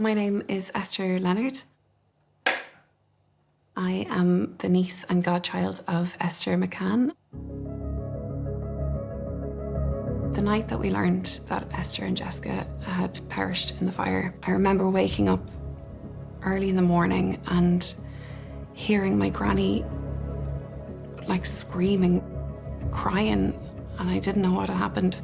My name is Esther Leonard. I am the niece and godchild of Esther McCann. The night that we learned that Esther and Jessica had perished in the fire, I remember waking up early in the morning and hearing my granny like screaming, crying, and I didn't know what had happened.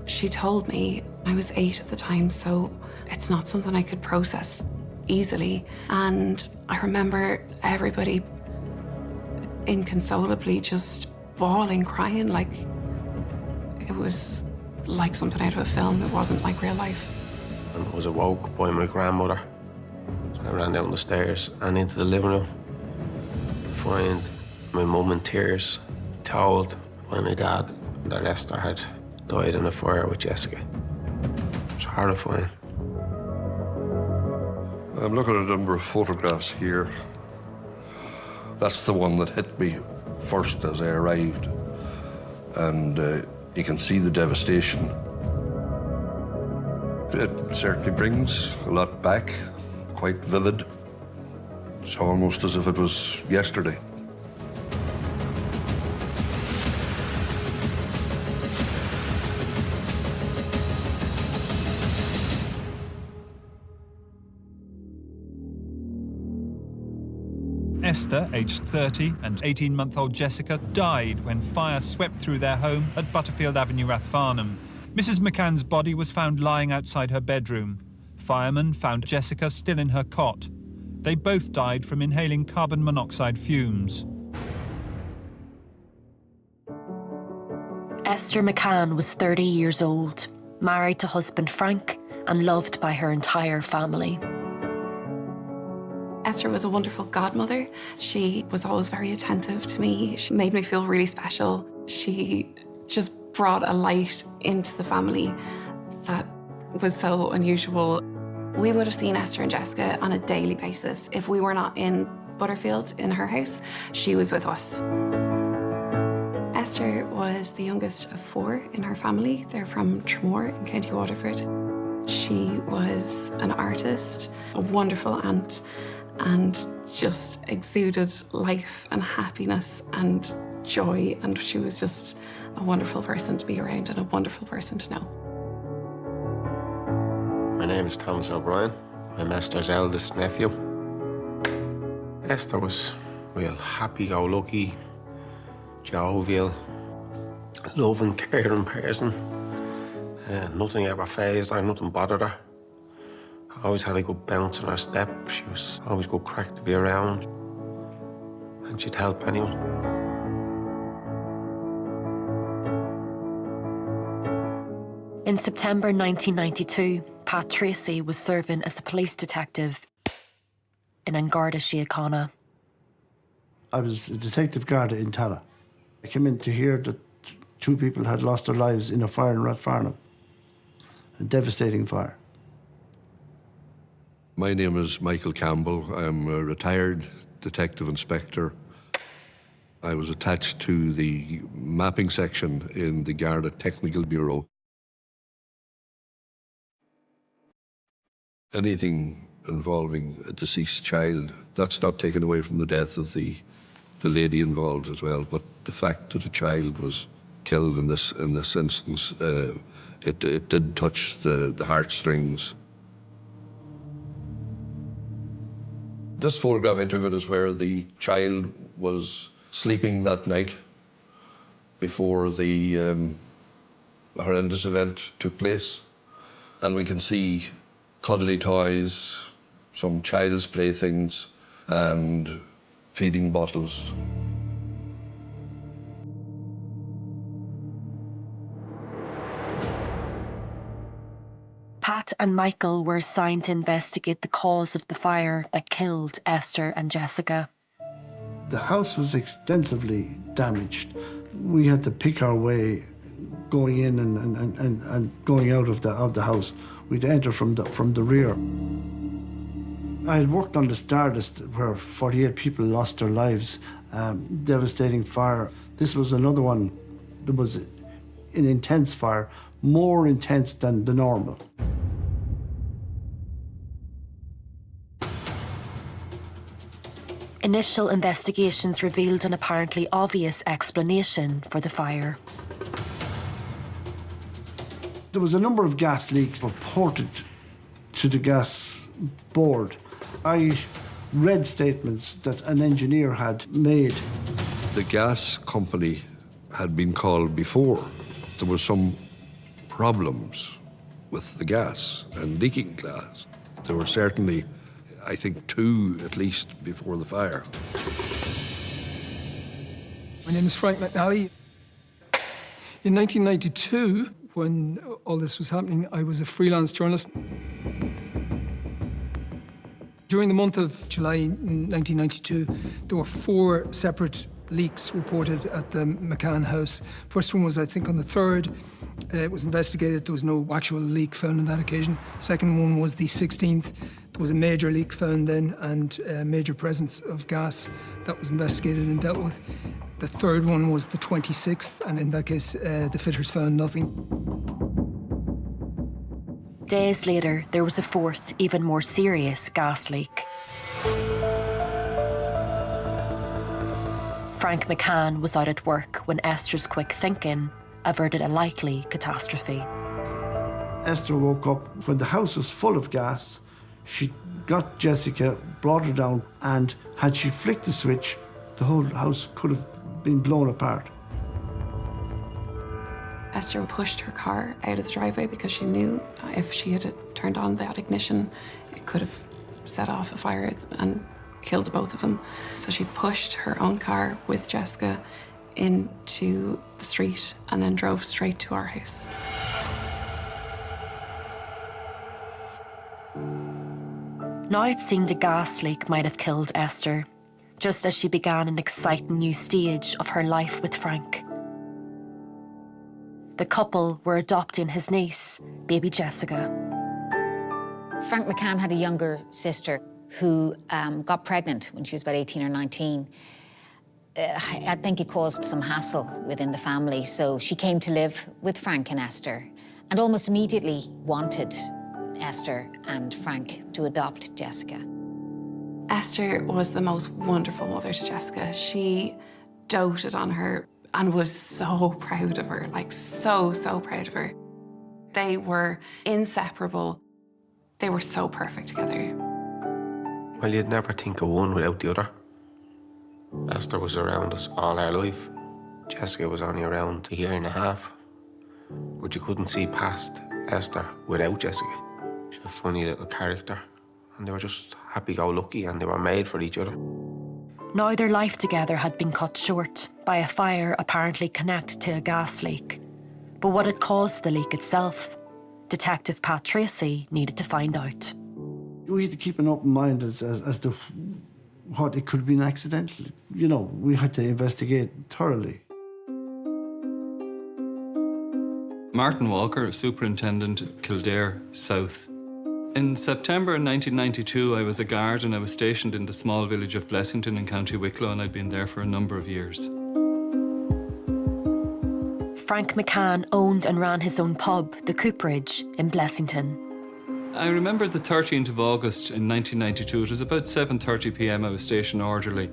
She told me, I was 8 at the time, so it's not something I could process easily. And I remember everybody inconsolably just bawling, crying, like it was like something out of a film. It wasn't like real life. And I was awoke by my grandmother. So I ran down the stairs and into the living room to find my mum in tears, told by my dad that Esther had died in a fire with Jessica. It was horrifying. I'm looking at a number of photographs here. That's the one that hit me first as I arrived. And you can see the devastation. It certainly brings a lot back, quite vivid. It's almost as if it was yesterday. Esther, aged 30, and 18-month-old Jessica died when fire swept through their home at Butterfield Avenue, Rathfarnham. Mrs. McCann's body was found lying outside her bedroom. Firemen found Jessica still in her cot. They both died from inhaling carbon monoxide fumes. Esther McCann was 30 years old, married to husband Frank, and loved by her entire family. Esther was a wonderful godmother. She was always very attentive to me. She made me feel really special. She just brought a light into the family that was so unusual. We would have seen Esther and Jessica on a daily basis. If we were not in Butterfield in her house, she was with us. Esther was the youngest of 4 in her family. They're from Tramore in County Waterford. She was an artist, a wonderful aunt, and just exuded life and happiness and joy, and she was just a wonderful person to be around and a wonderful person to know. My name is Thomas O'Brien. I'm Esther's eldest nephew. Esther was real happy-go-lucky, jovial, loving, caring person. Nothing ever fazed her, nothing bothered her. Always had a good bounce in her step. She was always good crack to be around. And she'd help anyone. In September 1992, Pat Tracy was serving as a police detective in An Garda Síochána. I was a detective Garda in Tala. I came in to hear that 2 people had lost their lives in a fire in Rathfarnham. A devastating fire. My name is Michael Campbell. I'm a retired detective inspector. I was attached to the mapping section in the Garda Technical Bureau. Anything involving a deceased child, that's not taken away from the death of the lady involved as well, but the fact that a child was killed in this instance, it did touch the heartstrings. This photograph I took it is where the child was sleeping that night before the horrendous event took place. And we can see cuddly toys, some child's playthings, and feeding bottles. Pat and Michael were assigned to investigate the cause of the fire that killed Esther and Jessica. The house was extensively damaged. We had to pick our way going in and going out of the house. We'd enter from the rear. I had worked on the Stardust where 48 people lost their lives. Devastating fire. This was another one. There was an intense fire, more intense than the normal. Initial investigations revealed an apparently obvious explanation for the fire. There was a number of gas leaks reported to the gas board. I read statements that an engineer had made. The gas company had been called before. There were some problems with the gas and leaking gas. There were certainly, I think, 2 at least before the fire. My name is Frank McNally. In 1992, when all this was happening, I was a freelance journalist. During the month of July 1992, there were 4 separate leaks reported at the McCann house. First one was, I think, on the 3rd. It was investigated. There was no actual leak found on that occasion. Second one was the 16th. There was a major leak found then and a major presence of gas that was investigated and dealt with. The third one was the 26th, and in that case, the fitters found nothing. Days later, there was a 4th, even more serious gas leak. Frank McCann was out at work when Esther's quick thinking averted a likely catastrophe. Esther woke up when the house was full of gas. She got Jessica, brought her down, and had she flicked the switch, the whole house could have been blown apart. Esther pushed her car out of the driveway because she knew if she had turned on that ignition, it could have set off a fire and killed the both of them. So she pushed her own car with Jessica into the street and then drove straight to our house. Now it seemed a gas leak might have killed Esther, just as she began an exciting new stage of her life with Frank. The couple were adopting his niece, baby Jessica. Frank McCann had a younger sister who got pregnant when she was about 18 or 19. I think it caused some hassle within the family, so she came to live with Frank and Esther and almost immediately wanted Esther and Frank to adopt Jessica. Esther was the most wonderful mother to Jessica. She doted on her and was so proud of her, like so proud of her. They were inseparable. They were so perfect together. Well, you'd never think of one without the other. Esther was around us all our life. Jessica was only around a year and a half. But you couldn't see past Esther without Jessica. She was a funny little character. And they were just happy-go-lucky and they were made for each other. Now their life together had been cut short by a fire apparently connected to a gas leak. But what had caused the leak itself? Detective Pat Tracy needed to find out. We had to keep an open mind as to what it could have been accidental. You know, we had to investigate thoroughly. Martin Walker, Superintendent, Kildare South. In September 1992, I was a guard and I was stationed in the small village of Blessington in County Wicklow, and I'd been there for a number of years. Frank McCann owned and ran his own pub, the Cooperage, in Blessington. I remember the 13th of August in 1992. It was about 7:30 p.m. I was station orderly,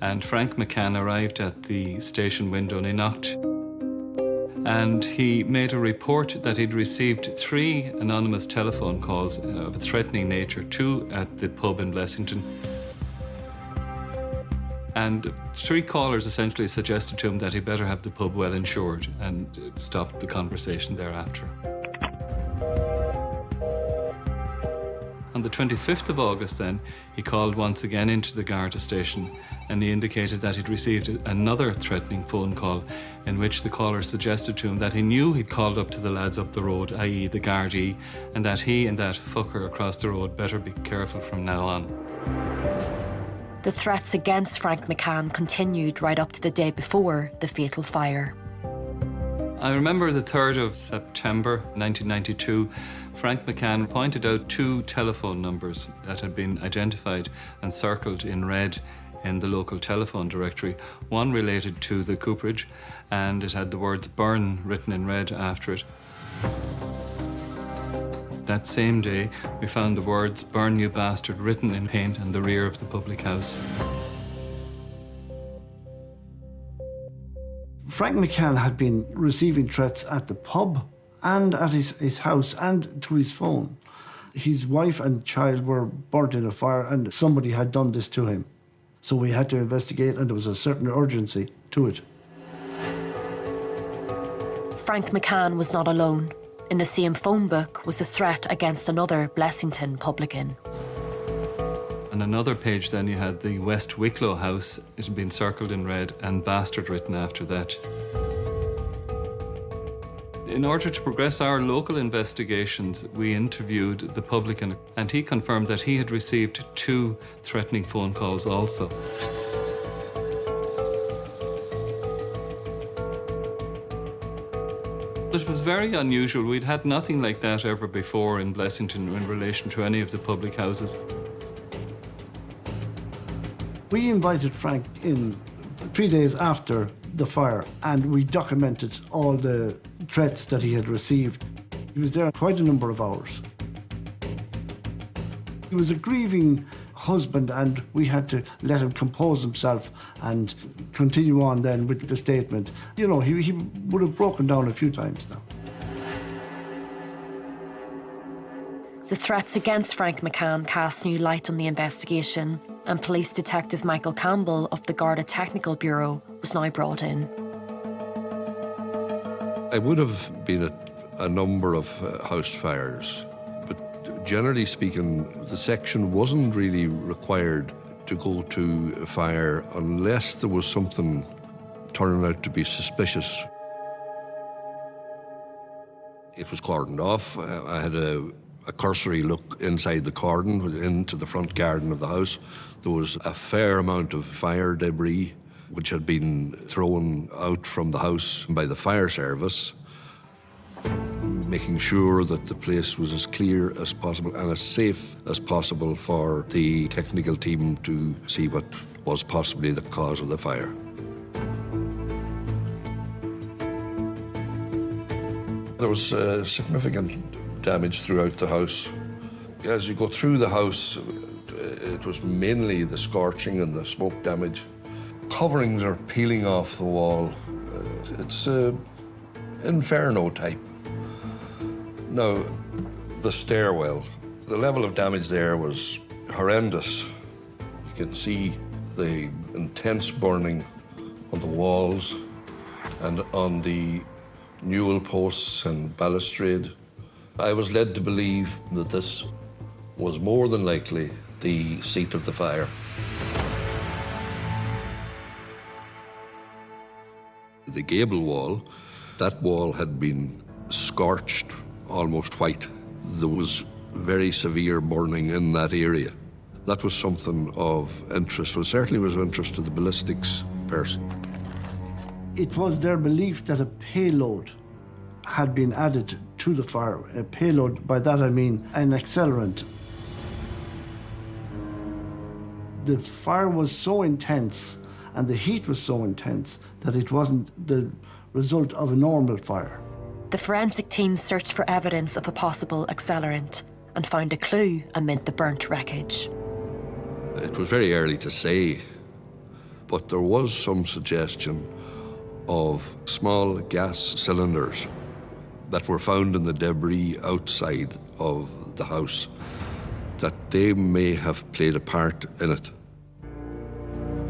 and Frank McCann arrived at the station window and he knocked. And he made a report that he'd received 3 anonymous telephone calls of a threatening nature, 2 at the pub in Blessington. And 3 callers essentially suggested to him that he better have the pub well insured, and stopped the conversation thereafter. On the 25th of August then, he called once again into the Garda station, and he indicated that he'd received another threatening phone call in which the caller suggested to him that he knew he'd called up to the lads up the road, i.e. the Gardaí, and that he and that fucker across the road better be careful from now on. The threats against Frank McCann continued right up to the day before the fatal fire. I remember the 3rd of September 1992, Frank McCann pointed out 2 telephone numbers that had been identified and circled in red in the local telephone directory. One related to the Cooperage, and it had the words burn written in red after it. That same day, we found the words burn you bastard written in paint on the rear of the public house. Frank McCann had been receiving threats at the pub and at his house and to his phone. His wife and child were burnt in a fire and somebody had done this to him. So we had to investigate and there was a certain urgency to it. Frank McCann was not alone. In the same phone book was a threat against another Blessington publican. On another page then you had the West Wicklow house. It had been circled in red and bastard written after that. In order to progress our local investigations, we interviewed the publican and he confirmed that he had received 2 threatening phone calls also. It was very unusual. We'd had nothing like that ever before in Blessington in relation to any of the public houses. We invited Frank in 3 days after the fire and we documented all the threats that he had received. He was there quite a number of hours. He was a grieving husband and we had to let him compose himself and continue on then with the statement. You know, he would have broken down a few times now. The threats against Frank McCann cast new light on the investigation, and Police Detective Michael Campbell of the Garda Technical Bureau was now brought in. I would have been at a number of house fires, but generally speaking, the section wasn't really required to go to a fire unless there was something turning out to be suspicious. It was cordoned off. I had a cursory look inside the cordon, into the front garden of the house. There was a fair amount of fire debris which had been thrown out from the house by the fire service, making sure that the place was as clear as possible and as safe as possible for the technical team to see what was possibly the cause of the fire. There was significant damage throughout the house. As you go through the house, it was mainly the scorching and the smoke damage. Coverings are peeling off the wall. It's inferno type. Now, the stairwell, the level of damage there was horrendous. You can see the intense burning on the walls and on the newel posts and balustrade. I was led to believe that this was more than likely the seat of the fire. The gable wall, that wall had been scorched almost white. There was very severe burning in that area. That was something of interest, well, certainly was of interest to the ballistics person. It was their belief that a payload had been added to the fire. A payload, by that I mean an accelerant. The fire was so intense and the heat was so intense that it wasn't the result of a normal fire. The forensic team searched for evidence of a possible accelerant and found a clue amid the burnt wreckage. It was very early to say, but there was some suggestion of small gas cylinders that were found in the debris outside of the house, that they may have played a part in it.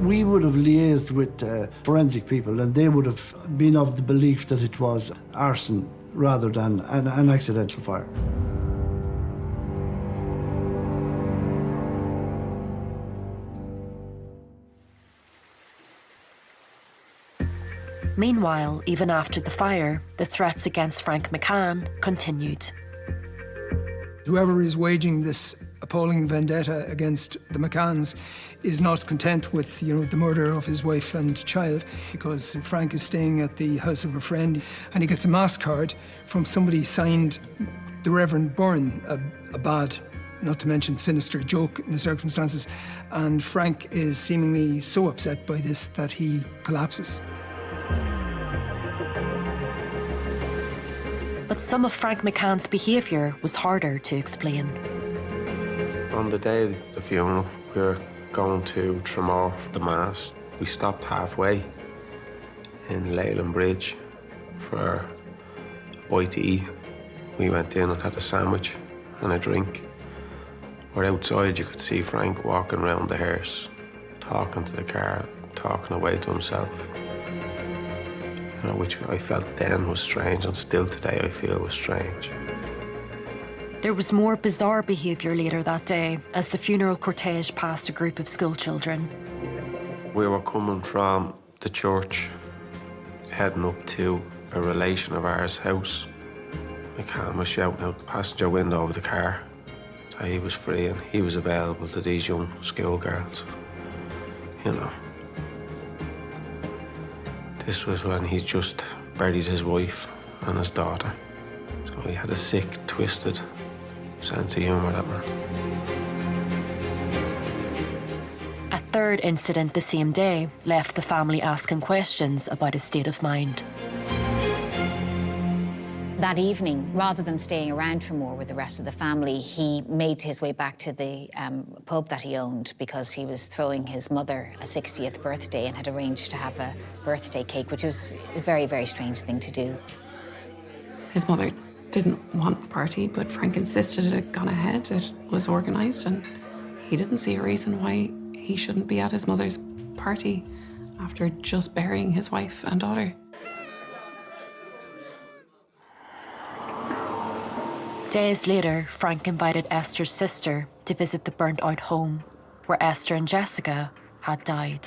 We would have liaised with forensic people and they would have been of the belief that it was arson rather than an accidental fire. Meanwhile, even after the fire, the threats against Frank McCann continued. Whoever is waging this appalling vendetta against the McCanns is not content with, the murder of his wife and child, because Frank is staying at the house of a friend and he gets a mass card from somebody signed the Reverend Byrne, a bad, not to mention sinister joke in the circumstances, and Frank is seemingly so upset by this that he collapses. But some of Frank McCann's behaviour was harder to explain. On the day of the funeral, we were going to Tramore for the Mass. We stopped halfway in Leyland Bridge for a bite to eat. We went in and had a sandwich and a drink. But outside you could see Frank walking around the hearse, talking to the car, talking away to himself. You know, which I felt then was strange, and still today I feel was strange. There was more bizarre behaviour later that day as the funeral cortege passed a group of school children. We were coming from the church, heading up to a relation of ours' house. McCann was shouting out the passenger window of the car that he was free and he was available to these young schoolgirls. You know. This was when he just buried his wife and his daughter. So he had a sick, twisted sense of humour, that man. A third incident the same day left the family asking questions about his state of mind. That evening, rather than staying around for more with the rest of the family, he made his way back to the pub that he owned because he was throwing his mother a 60th birthday and had arranged to have a birthday cake, which was a very, very strange thing to do. His mother didn't want the party, but Frank insisted it had gone ahead. It was organised, and he didn't see a reason why he shouldn't be at his mother's party after just burying his wife and daughter. Days later, Frank invited Esther's sister to visit the burnt-out home where Esther and Jessica had died.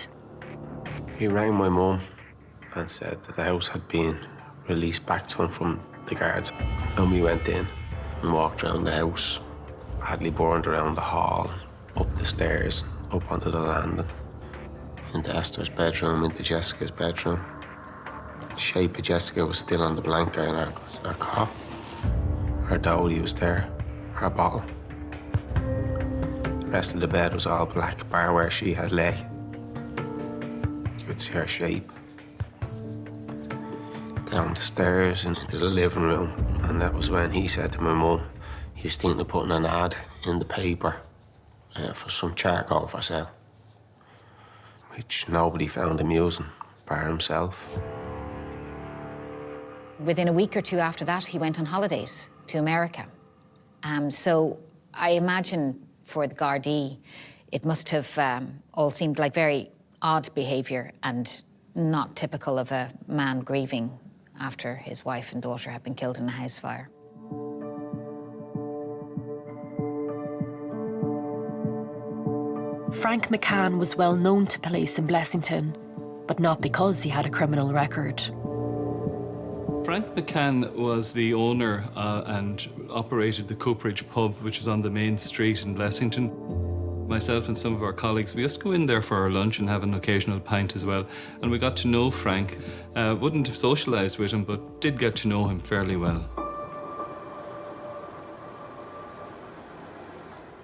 He rang my mum and said that the house had been released back to him from the guards. And we went in and walked around the house, badly burned around the hall, up the stairs, up onto the landing, into Esther's bedroom, into Jessica's bedroom. The shape of Jessica was still on the blanket in her cot. Her dolly was there, her bottle. The rest of the bed was all black, bar where she had lay. You could see her shape. Down the stairs and into the living room. And that was when he said to my mum, he was thinking of putting an ad in the paper for some charcoal for sale, which nobody found amusing, bar himself. Within a week or two after that, he went on holidays to America. So I imagine for the Gardaí, it must have all seemed like very odd behaviour and not typical of a man grieving after his wife and daughter had been killed in a house fire. Frank McCann was well known to police in Blessington, but not because he had a criminal record. Frank McCann was the owner and operated the Cooperage pub, which is on the main street in Blessington. Myself and some of our colleagues, we used to go in there for our lunch and have an occasional pint as well. And we got to know Frank. Wouldn't have socialised with him, but did get to know him fairly well.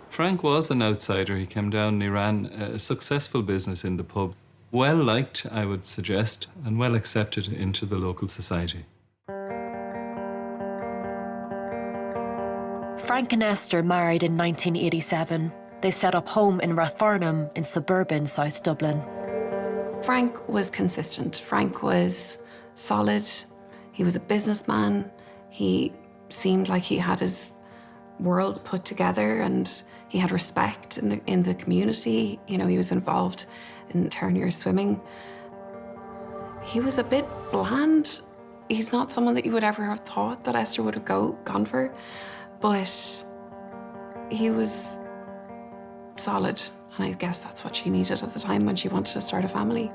Frank was an outsider. He came down and he ran a successful business in the pub. Well liked, I would suggest, and well accepted into the local society. Frank and Esther married in 1987. They set up home in Rathfarnham in suburban South Dublin. Frank was consistent. Frank was solid. He was a businessman. He seemed like he had his world put together and he had respect in the community. You know, he was involved in Ternier swimming. He was a bit bland. He's not someone that you would ever have thought that Esther would have gone for, but he was solid, and I guess that's what she needed at the time when she wanted to start a family.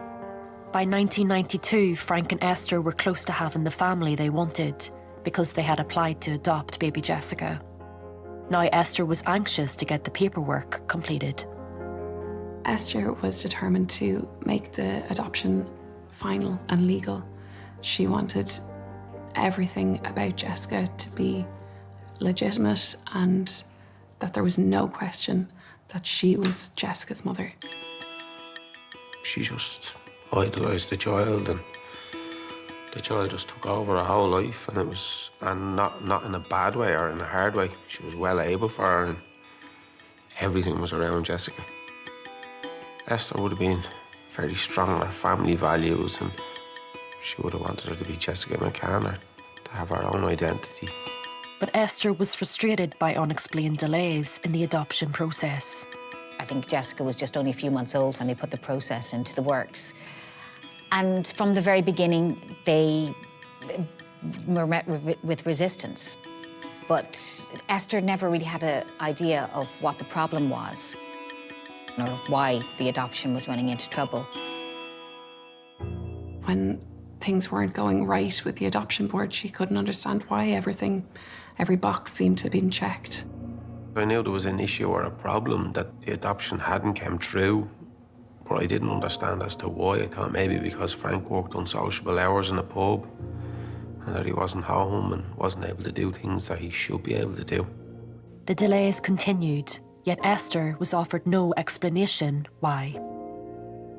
By 1992, Frank and Esther were close to having the family they wanted because they had applied to adopt baby Jessica. Now Esther was anxious to get the paperwork completed. Esther was determined to make the adoption final and legal. She wanted everything about Jessica to be legitimate and that there was no question that she was Jessica's mother. She just idolised the child, and the child just took over her whole life, and not in a bad way or in a hard way. She was well able for her, and everything was around Jessica. Esther would have been very strong on her family values, and She would have wanted her to be Jessica McCann, or to have her own identity. But Esther was frustrated by unexplained delays in the adoption process. I think Jessica was just only a few months old when they put the process into the works. And from the very beginning, they were met with resistance. But Esther never really had an idea of what the problem was or why the adoption was running into trouble. When things weren't going right with the adoption board, she couldn't understand why every box seemed to have been checked. I knew there was an issue or a problem, that the adoption hadn't come through, but I didn't understand as to why. I thought maybe because Frank worked unsociable hours in a pub and that he wasn't home and wasn't able to do things that he should be able to do. The delays continued, yet Esther was offered no explanation why.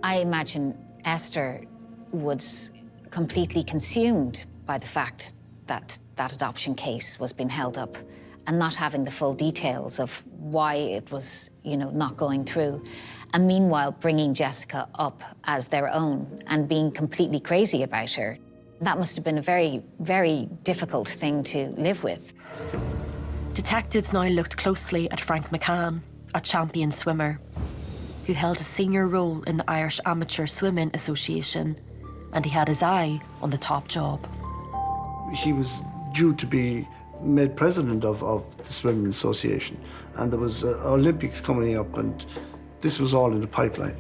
I imagine Esther was completely consumed by the fact that that adoption case was being held up and not having the full details of why it was, not going through. And meanwhile, bringing Jessica up as their own and being completely crazy about her. That must have been a very, very difficult thing to live with. Detectives now looked closely at Frank McCann, a champion swimmer, who held a senior role in the Irish Amateur Swimming Association, and he had his eye on the top job. He was due to be made president of the Swimming Association, and there was Olympics coming up, and this was all in the pipeline.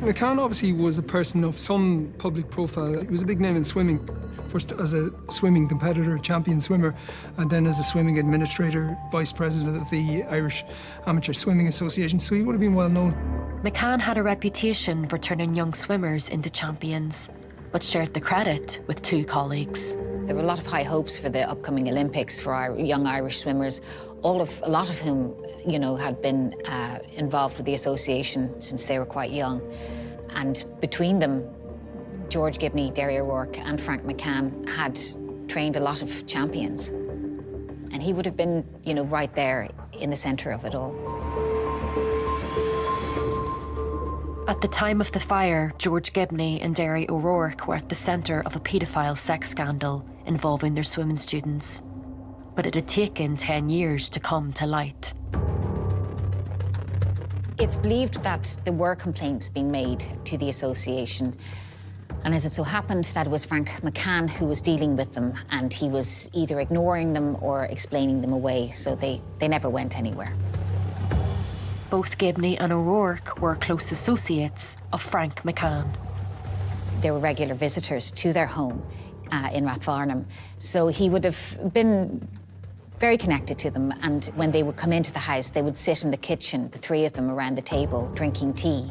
McCann obviously was a person of some public profile. He was a big name in swimming, first as a swimming competitor, champion swimmer, and then as a swimming administrator, vice president of the Irish Amateur Swimming Association, so he would have been well known. McCann had a reputation for turning young swimmers into champions, but shared the credit with two colleagues. There were a lot of high hopes for the upcoming Olympics for our young Irish swimmers, a lot of whom, had been involved with the association since they were quite young. And between them, George Gibney, Derry O'Rourke and Frank McCann had trained a lot of champions. And he would have been, right there in the centre of it all. At the time of the fire, George Gibney and Derry O'Rourke were at the centre of a paedophile sex scandal involving their swimming students. But it had taken 10 years to come to light. It's believed that there were complaints being made to the association. And as it so happened, that it was Frank McCann who was dealing with them, and he was either ignoring them or explaining them away, so they never went anywhere. Both Gibney and O'Rourke were close associates of Frank McCann. They were regular visitors to their home in Rathfarnham, so he would have been very connected to them, and when they would come into the house, they would sit in the kitchen, the three of them around the table, drinking tea.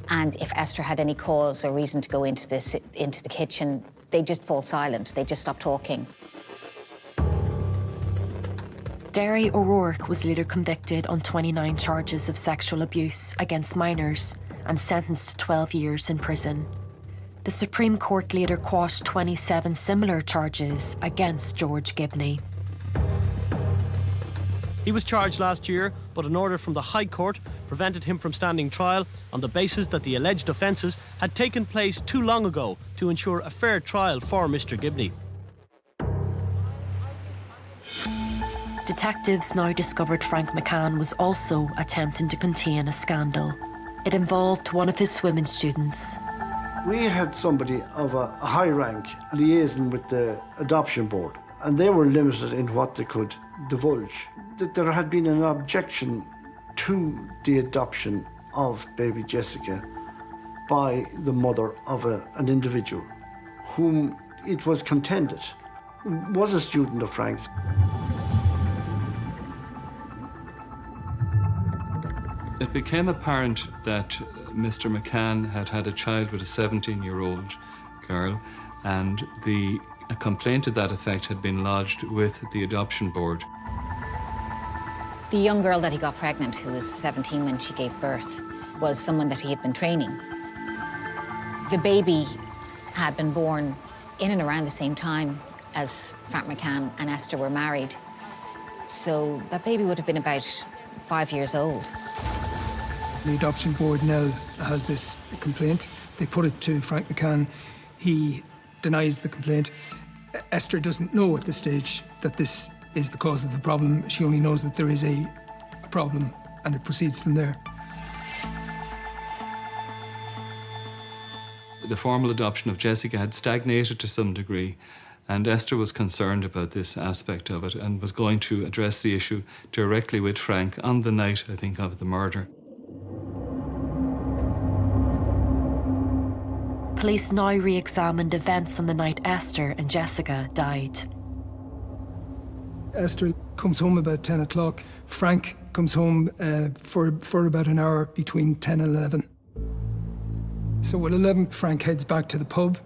And if Esther had any cause or reason to go into the kitchen, they'd just fall silent, they'd just stop talking. Derry O'Rourke was later convicted on 29 charges of sexual abuse against minors and sentenced to 12 years in prison. The Supreme Court later quashed 27 similar charges against George Gibney. He was charged last year, but an order from the High Court prevented him from standing trial on the basis that the alleged offences had taken place too long ago to ensure a fair trial for Mr. Gibney. Detectives now discovered Frank McCann was also attempting to contain a scandal. It involved one of his swimming students. We had somebody of a high rank liaising with the adoption board, and they were limited in what they could divulge. That there had been an objection to the adoption of baby Jessica by the mother of an individual whom it was contended was a student of Frank's. It became apparent that Mr. McCann had had a child with a 17-year-old girl, and a complaint to that effect had been lodged with the adoption board. The young girl that he got pregnant, who was 17 when she gave birth, was someone that he had been training. The baby had been born in and around the same time as Frank McCann and Esther were married. So that baby would have been about 5 years old. The adoption board now has this complaint. They put it to Frank McCann. He denies the complaint. Esther doesn't know at this stage that this is the cause of the problem. She only knows that there is a problem, and it proceeds from there. The formal adoption of Jessica had stagnated to some degree, and Esther was concerned about this aspect of it and was going to address the issue directly with Frank on the night, I think, of the murder. Police now re-examined events on the night Esther and Jessica died. Esther comes home about 10 o'clock. Frank comes home for about an hour between 10 and 11. So at 11, Frank heads back to the pub.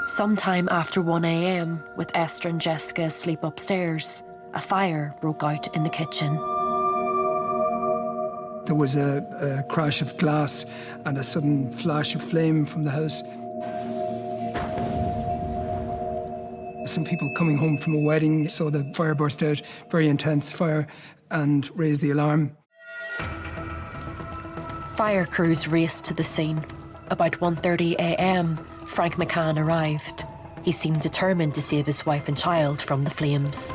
Sometime after 1 a.m, with Esther and Jessica asleep upstairs, a fire broke out in the kitchen. There was a crash of glass and a sudden flash of flame from the house. Some people coming home from a wedding saw the fire burst out, very intense fire, and raised the alarm. Fire crews raced to the scene. About 1:30 a.m, Frank McCann arrived. He seemed determined to save his wife and child from the flames.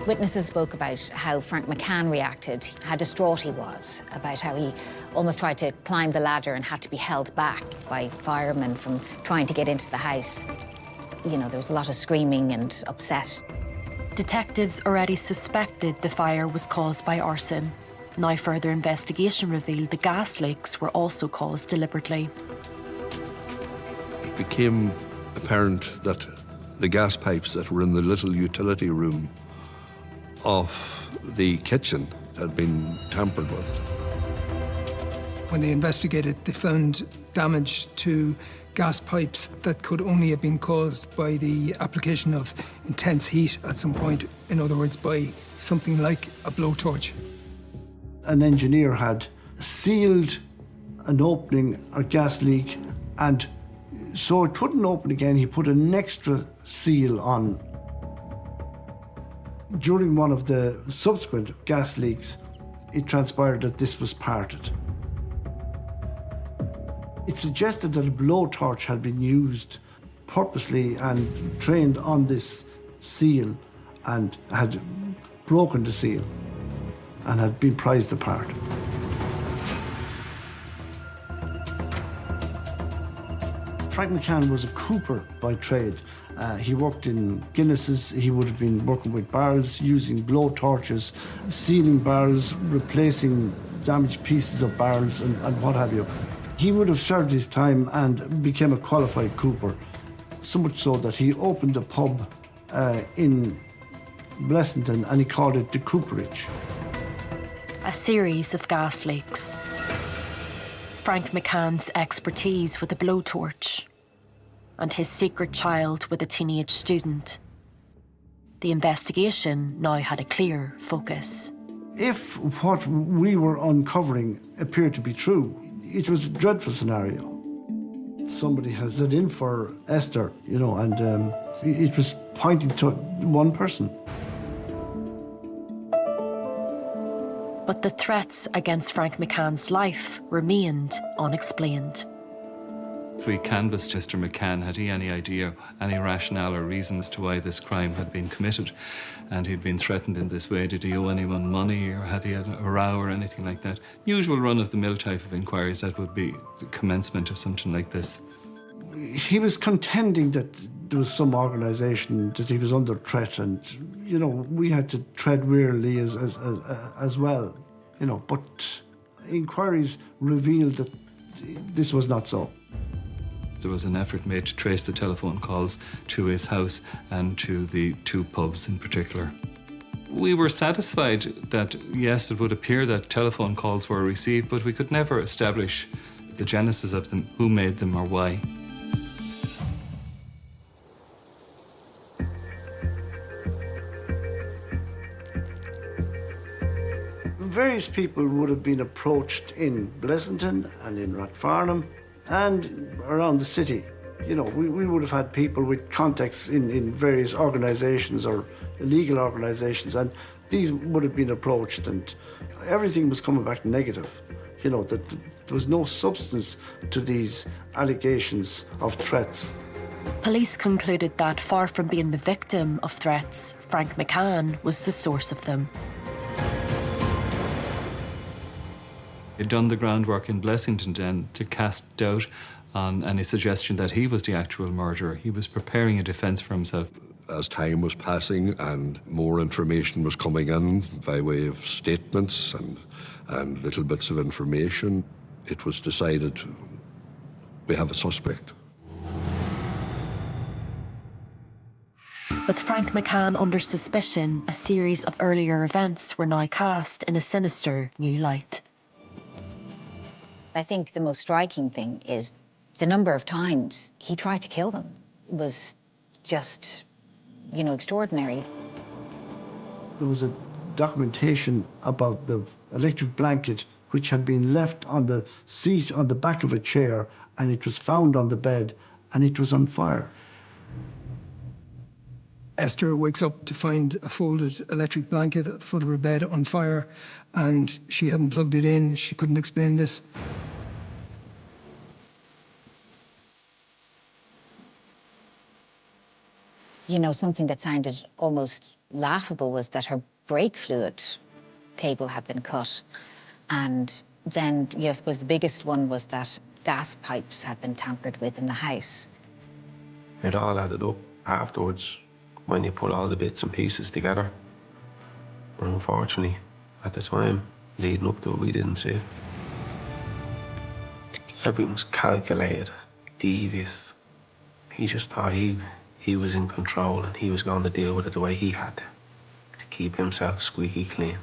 Witnesses spoke about how Frank McCann reacted, how distraught he was, about how he almost tried to climb the ladder and had to be held back by firemen from trying to get into the house. You know, there was a lot of screaming and upset. Detectives already suspected the fire was caused by arson. Now further investigation revealed the gas leaks were also caused deliberately. It became apparent that the gas pipes that were in the little utility room of the kitchen had been tampered with. When they investigated, they found damage to gas pipes that could only have been caused by the application of intense heat at some point, in other words, by something like a blowtorch. An engineer had sealed an opening, a gas leak, and so it couldn't open again. He put an extra seal on. During one of the subsequent gas leaks, it transpired that this was parted. It suggested that a blowtorch had been used purposely and trained on this seal and had broken the seal and had been prized apart. Frank McCann was a cooper by trade. He worked in Guinness's. He would have been working with barrels, using blow torches, sealing barrels, replacing damaged pieces of barrels and what have you. He would have served his time and became a qualified cooper, so much so that he opened a pub in Blessington and he called it the Cooperage. A series of gas leaks. Frank McCann's expertise with a blowtorch, and his secret child with a teenage student. The investigation now had a clear focus. If what we were uncovering appeared to be true, it was a dreadful scenario. Somebody has it in for Esther, you know, and it was pointing to one person. But the threats against Frank McCann's life remained unexplained. We canvassed Mr. McCann. Had he any idea, any rationale or reason as to why this crime had been committed and he'd been threatened in this way? Did he owe anyone money, or had he had a row or anything like that? Usual run-of-the-mill type of inquiries that would be the commencement of something like this. He was contending that there was some organisation that he was under threat, and you know, we had to tread warily as well, you know. But inquiries revealed that this was not so. There was an effort made to trace the telephone calls to his house and to the two pubs in particular. We were satisfied that, yes, it would appear that telephone calls were received, but we could never establish the genesis of them, who made them or why. Various people would have been approached in Blessington and in Rathfarnham and around the city. You know, we would have had people with contacts in various organisations or illegal organisations, and These would have been approached and everything was coming back negative. You know, that there was no substance to these allegations of threats. Police concluded that far from being the victim of threats, Frank McCann was the source of them. He'd done the groundwork in Blessington then to cast doubt on any suggestion that he was the actual murderer. He was preparing a defence for himself. As time was passing and more information was coming in by way of statements and little bits of information, it was decided we have a suspect. With Frank McCann under suspicion, a series of earlier events were now cast in a sinister new light. I think the most striking thing is the number of times he tried to kill them was just, you know, extraordinary. There was a documentation about the electric blanket which had been left on the seat on the back of a chair, and it was found on the bed and it was on fire. Esther wakes up to find a folded electric blanket at the foot of her bed on fire, and she hadn't plugged it in. She couldn't explain this. You know, something that sounded almost laughable was that her brake fluid cable had been cut. And then, I suppose the biggest one was that gas pipes had been tampered with in the house. It all added up afterwards when you put all the bits and pieces together. But unfortunately, at the time, leading up to it, we didn't see it. Everything was calculated, devious. He just thought he was in control and he was going to deal with it the way he had to keep himself squeaky clean.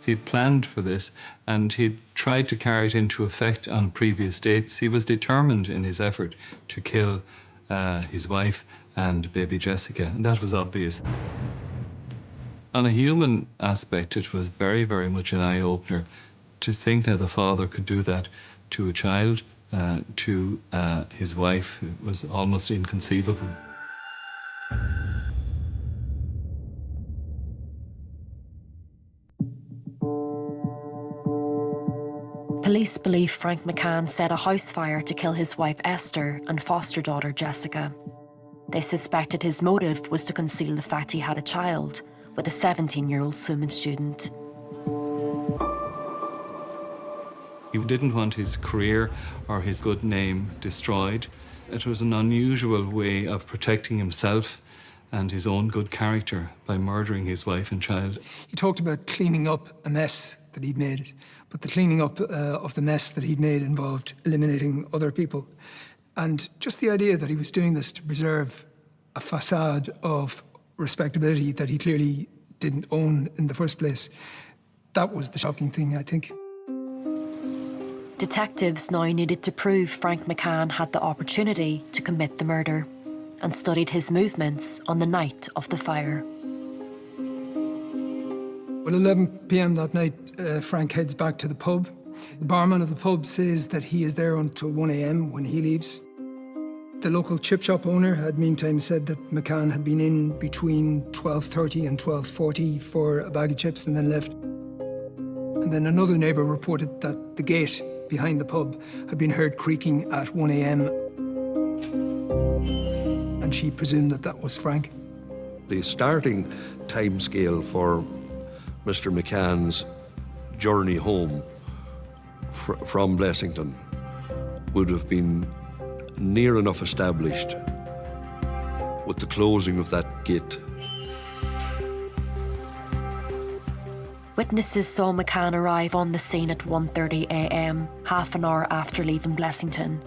He'd planned for this and he'd tried to carry it into effect on previous dates. He was determined in his effort to kill his wife and baby Jessica, and that was obvious. On a human aspect, it was very, very much an eye-opener to think that a father could do that to a child, to his wife. It was almost inconceivable. Police believe Frank McCann set a house fire to kill his wife Esther and foster daughter Jessica. They suspected his motive was to conceal the fact he had a child with a 17-year-old swimming student. He didn't want his career or his good name destroyed. It was an unusual way of protecting himself and his own good character by murdering his wife and child. He talked about cleaning up a mess that he'd made, but the cleaning up of the mess that he'd made involved eliminating other people. And just the idea that he was doing this to preserve a facade of respectability that he clearly didn't own in the first place, that was the shocking thing, I think. Detectives now needed to prove Frank McCann had the opportunity to commit the murder and studied his movements on the night of the fire. At 11 p.m. that night, Frank heads back to the pub. The barman of the pub says that he is there until 1 a.m. when he leaves. The local chip shop owner had meantime said that McCann had been in between 12:30 and 12:40 for a bag of chips and then left. And then another neighbour reported that the gate behind the pub had been heard creaking at 1 a.m. and she presumed that that was Frank. The starting timescale for Mr. McCann's journey home from Blessington would have been near enough established with the closing of that gate. Witnesses saw McCann arrive on the scene at 1:30 a.m, half an hour after leaving Blessington.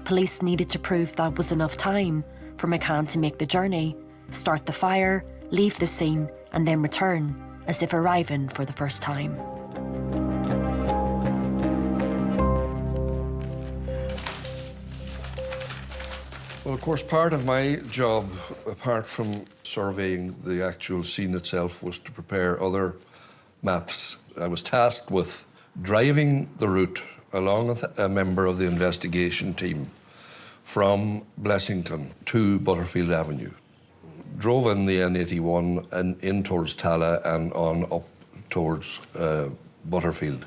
Police needed to prove that was enough time for McCann to make the journey, start the fire, leave the scene, and then return, as if arriving for the first time. Well, of course, part of my job, apart from surveying the actual scene itself, was to prepare other maps. I was tasked with driving the route along with a member of the investigation team from Blessington to Butterfield Avenue. drove in the N81 and in towards Tala and on up towards Butterfield.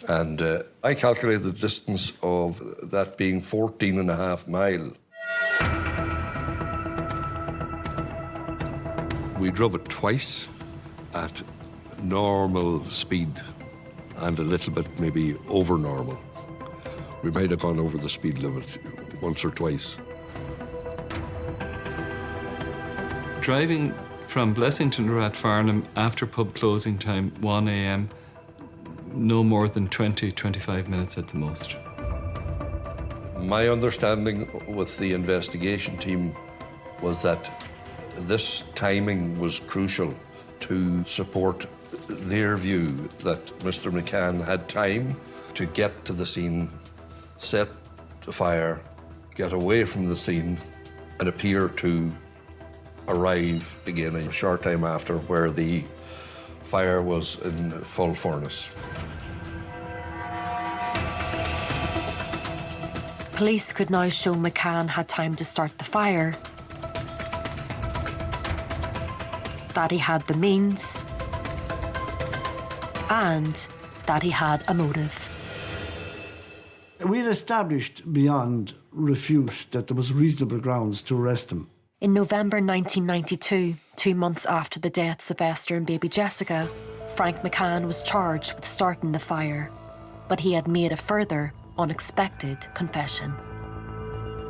And I calculated the distance of that being 14.5 miles. We drove it twice at normal speed and a little bit maybe over normal. We might have gone over the speed limit once or twice. Driving from Blessington to Rathfarnham after pub closing time, 1 a.m., no more than 20-25 minutes at the most. My understanding with the investigation team was that this timing was crucial to support their view that Mr. McCann had time to get to the scene, set the fire, get away from the scene, and appear to arrive again a short time after where the fire was in full furnace. Police could now show McCann had time to start the fire, that he had the means, and that he had a motive. We had established beyond refute that there was reasonable grounds to arrest him. In November 1992, 2 months after the deaths of Esther and baby Jessica, Frank McCann was charged with starting the fire, but he had made a further, unexpected confession.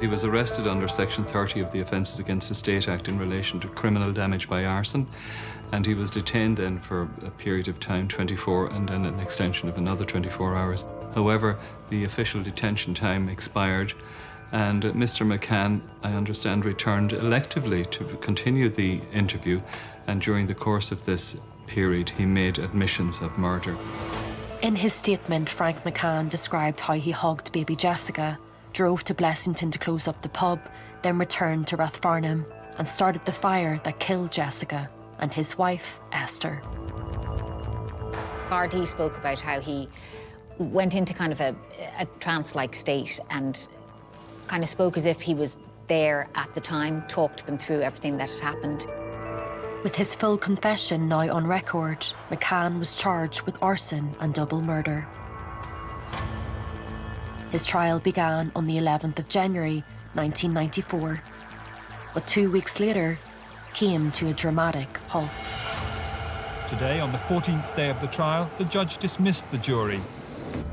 He was arrested under Section 30 of the Offences Against the State Act in relation to criminal damage by arson, and he was detained then for a period of time, 24, and then an extension of another 24 hours. However, the official detention time expired, and Mr. McCann, I understand, returned electively to continue the interview, and during the course of this period, he made admissions of murder. In his statement, Frank McCann described how he hugged baby Jessica, drove to Blessington to close up the pub, then returned to Rathfarnham and started the fire that killed Jessica and his wife, Esther. Gardaí spoke about how he went into kind of a trance-like state and kind of spoke as if he was there at the time, talked them through everything that had happened. With his full confession now on record, McCann was charged with arson and double murder. His trial began on the 11th of January 1994, but 2 weeks later came to a dramatic halt. Today, on the 14th day of the trial, the judge dismissed the jury.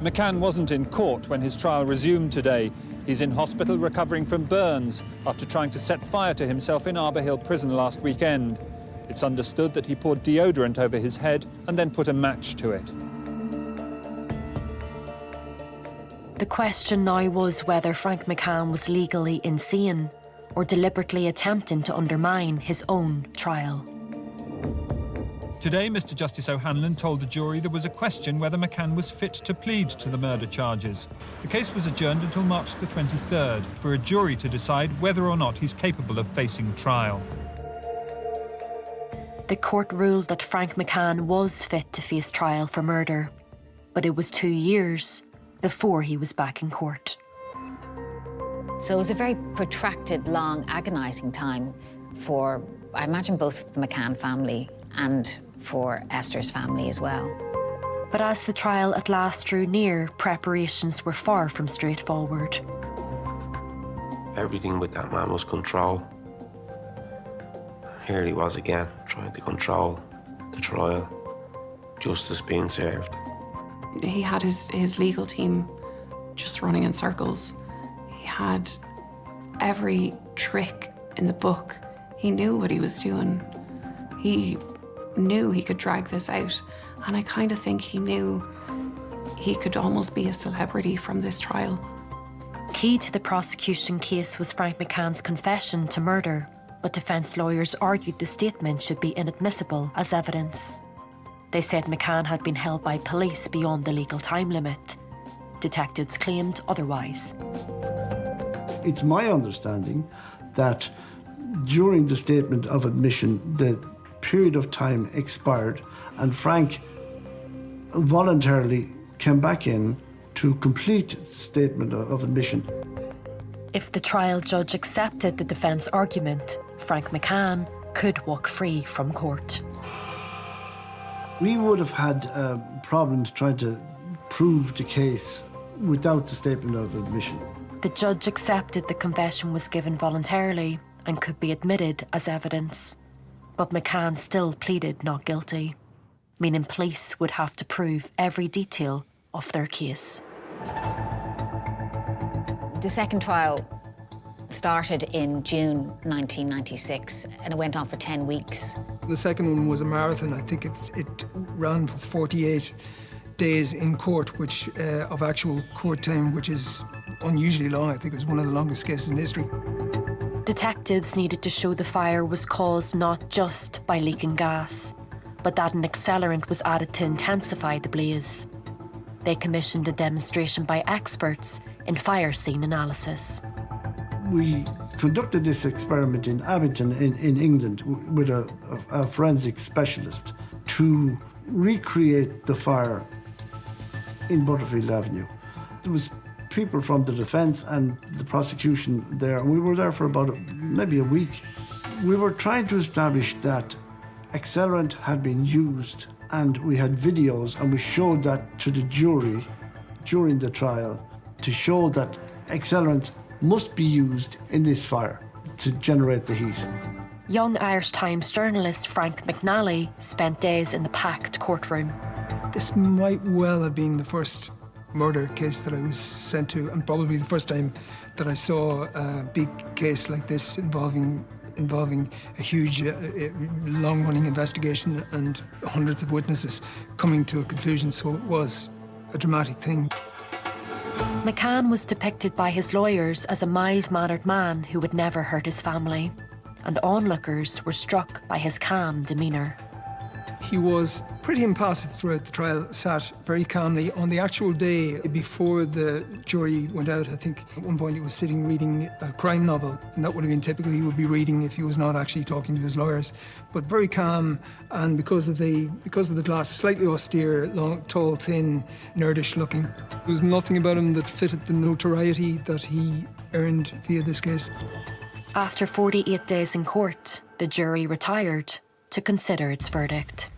McCann wasn't in court when his trial resumed today. He's in hospital recovering from burns after trying to set fire to himself in Arbor Hill Prison last weekend. It's understood that he poured deodorant over his head and then put a match to it. The question now was whether Frank McCann was legally insane or deliberately attempting to undermine his own trial. Today, Mr. Justice O'Hanlon told the jury there was a question whether McCann was fit to plead to the murder charges. The case was adjourned until March the 23rd for a jury to decide whether or not he's capable of facing trial. The court ruled that Frank McCann was fit to face trial for murder, but it was 2 years before he was back in court. So it was a very protracted, long, agonising time for, I imagine, both the McCann family and for Esther's family as well. But as the trial at last drew near, preparations were far from straightforward. Everything with that man was control. And here he was again, trying to control the trial, justice being served. He had his legal team just running in circles. He had every trick in the book. He knew what he was doing. He knew he could drag this out. And I kind of think he knew he could almost be a celebrity from this trial. Key to the prosecution case was Frank McCann's confession to murder, but defence lawyers argued the statement should be inadmissible as evidence. They said McCann had been held by police beyond the legal time limit. Detectives claimed otherwise. It's my understanding that during the statement of admission, the period of time expired and Frank voluntarily came back in to complete the statement of admission. If the trial judge accepted the defence argument, Frank McCann could walk free from court. We would have had problems trying to prove the case without the statement of admission. The judge accepted the confession was given voluntarily and could be admitted as evidence. But McCann still pleaded not guilty, meaning police would have to prove every detail of their case. The second trial started in June 1996 and it went on for 10 weeks. The second one was a marathon. I think it ran for 48 days in court, which of actual court time, which is unusually long. I think it was one of the longest cases in history. Detectives needed to show the fire was caused not just by leaking gas, but that an accelerant was added to intensify the blaze. They commissioned a demonstration by experts in fire scene analysis. We conducted this experiment in Abington in England with a forensic specialist to recreate the fire in Butterfield Avenue. There was people from the defence and the prosecution there, and we were there for about maybe a week. We were trying to establish that accelerant had been used, and we had videos, and we showed that to the jury during the trial to show that accelerant must be used in this fire to generate the heat. Young Irish Times journalist Frank McNally spent days in the packed courtroom. This might well have been the first murder case that I was sent to, and probably the first time that I saw a big case like this involving a huge, long-running investigation and hundreds of witnesses coming to a conclusion, so it was a dramatic thing. McCann was depicted by his lawyers as a mild-mannered man who would never hurt his family, and onlookers were struck by his calm demeanour. He was pretty impassive throughout the trial, sat very calmly. On the actual day before the jury went out, I think at one point he was sitting reading a crime novel, and that would have been typical he would be reading if he was not actually talking to his lawyers. But very calm, and because of the glass, slightly austere, long, tall, thin, nerdish looking. There was nothing about him that fitted the notoriety that he earned via this case. After 48 days in court, the jury retired to consider its verdict.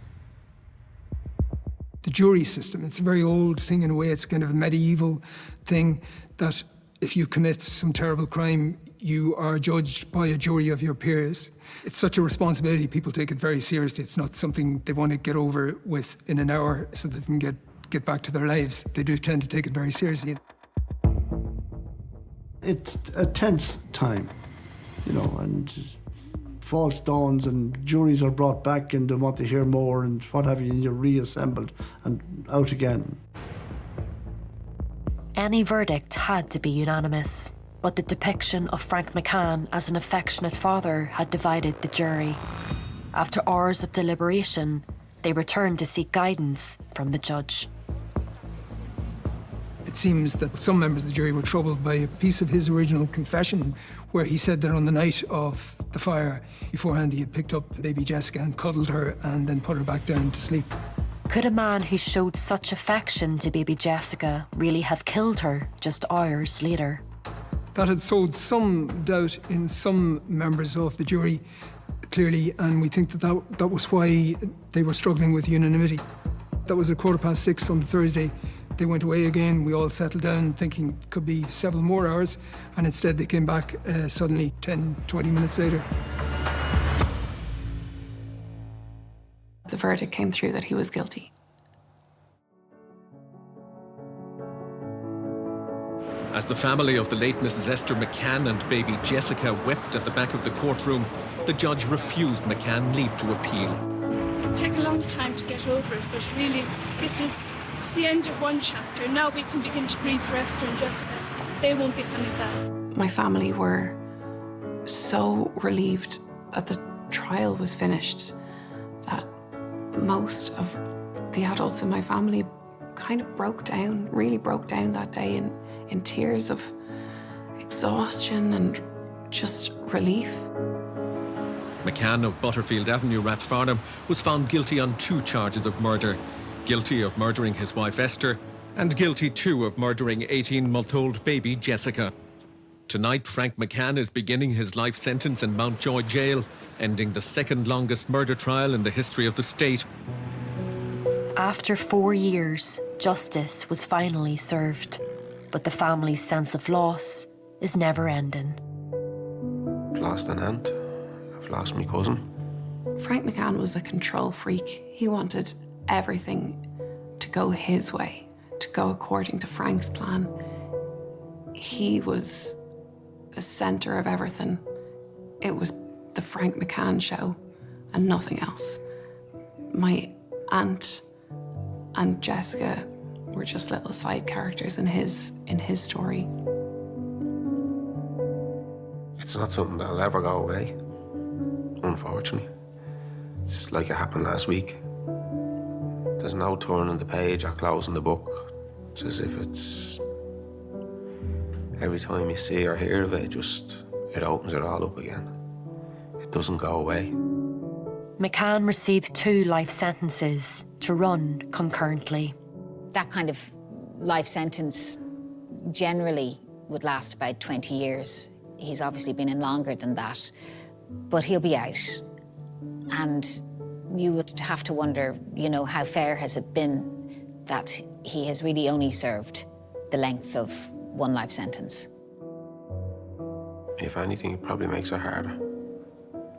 The jury system, it's a very old thing in a way. It's kind of a medieval thing that if you commit some terrible crime, you are judged by a jury of your peers. It's such a responsibility, people take it very seriously. It's not something they want to get over with in an hour so they can get back to their lives. They do tend to take it very seriously. It's a tense time, you know, and false dawns and juries are brought back and they want to hear more and what have you, and you're reassembled and out again. Any verdict had to be unanimous, but the depiction of Frank McCann as an affectionate father had divided the jury. After hours of deliberation, they returned to seek guidance from the judge. It seems that some members of the jury were troubled by a piece of his original confession where he said that on the night of the fire, beforehand he had picked up baby Jessica and cuddled her and then put her back down to sleep. Could a man who showed such affection to baby Jessica really have killed her just hours later? That had sowed some doubt in some members of the jury, clearly, and we think that was why they were struggling with unanimity. That was at 6:15 on Thursday. They went away again. We all settled down thinking it could be several more hours, and instead they came back suddenly 10, 20 minutes later. The verdict came through that he was guilty. As the family of the late Mrs. Esther McCann and baby Jessica wept at the back of the courtroom, the judge refused McCann leave to appeal. It take a long time to get over it, but really, it's the end of one chapter. Now we can begin to grieve for Esther and Jessica. They won't be coming back. My family were so relieved that the trial was finished that most of the adults in my family kind of really broke down that day in tears of exhaustion and just relief. McCann of Butterfield Avenue, Rathfarnham, was found guilty on 2 charges of murder. Guilty of murdering his wife Esther, and guilty too of murdering 18-month-old baby Jessica. Tonight, Frank McCann is beginning his life sentence in Mountjoy Jail, ending the second longest murder trial in the history of the state. After 4 years, justice was finally served, but the family's sense of loss is never ending. I've lost an aunt. I've lost my cousin. Frank McCann was a control freak. He wanted everything to go his way, to go according to Frank's plan. He was the center of everything. It was the Frank McCann show and nothing else. My aunt and Jessica were just little side characters in his story. It's not something that'll ever go away, unfortunately. It's like it happened last week. There's no turning the page or closing the book. It's as if it's... every time you see or hear of it, it opens it all up again. It doesn't go away. McCann received 2 life sentences to run concurrently. That kind of life sentence generally would last about 20 years. He's obviously been in longer than that, but he'll be out. And you would have to wonder, you know, how fair has it been that he has really only served the length of 1 life sentence? If anything, it probably makes it harder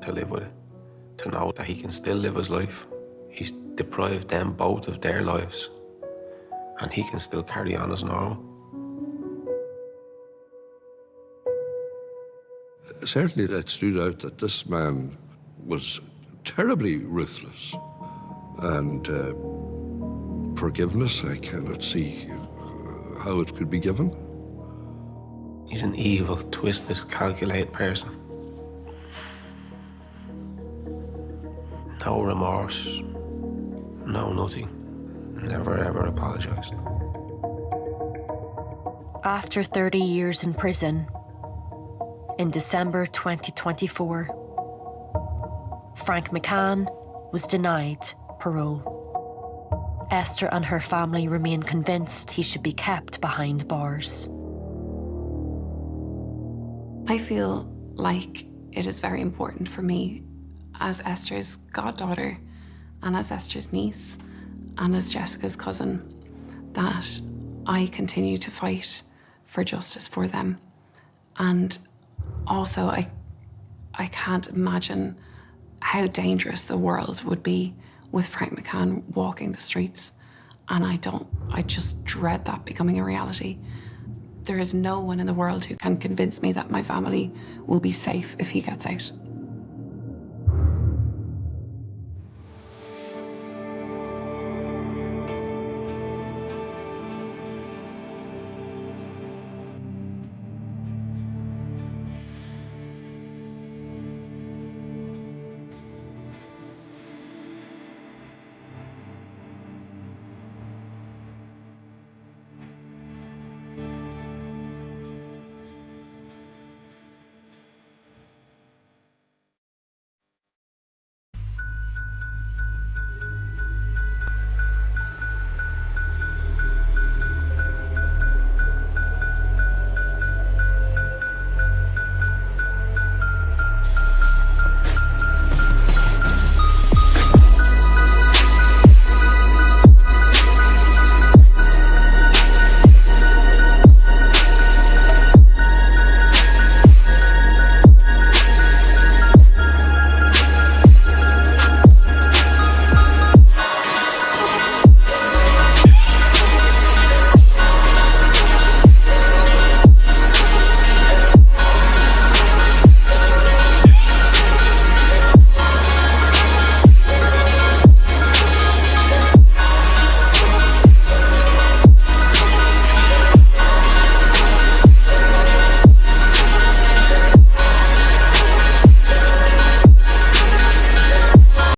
to live with it, to know that he can still live his life. He's deprived them both of their lives, and he can still carry on as normal. Certainly it stood out that this man was terribly ruthless, and forgiveness, I cannot see how it could be given. He's an evil, twisted, calculated person. No remorse, no nothing. Never ever apologised. After 30 years in prison, in December 2024, Frank McCann was denied parole. Esther and her family remain convinced he should be kept behind bars. I feel like it is very important for me, as Esther's goddaughter and as Esther's niece and as Jessica's cousin, that I continue to fight for justice for them. And also, I can't imagine how dangerous the world would be with Frank McCann walking the streets. And I just dread that becoming a reality. There is no one in the world who can convince me that my family will be safe if he gets out.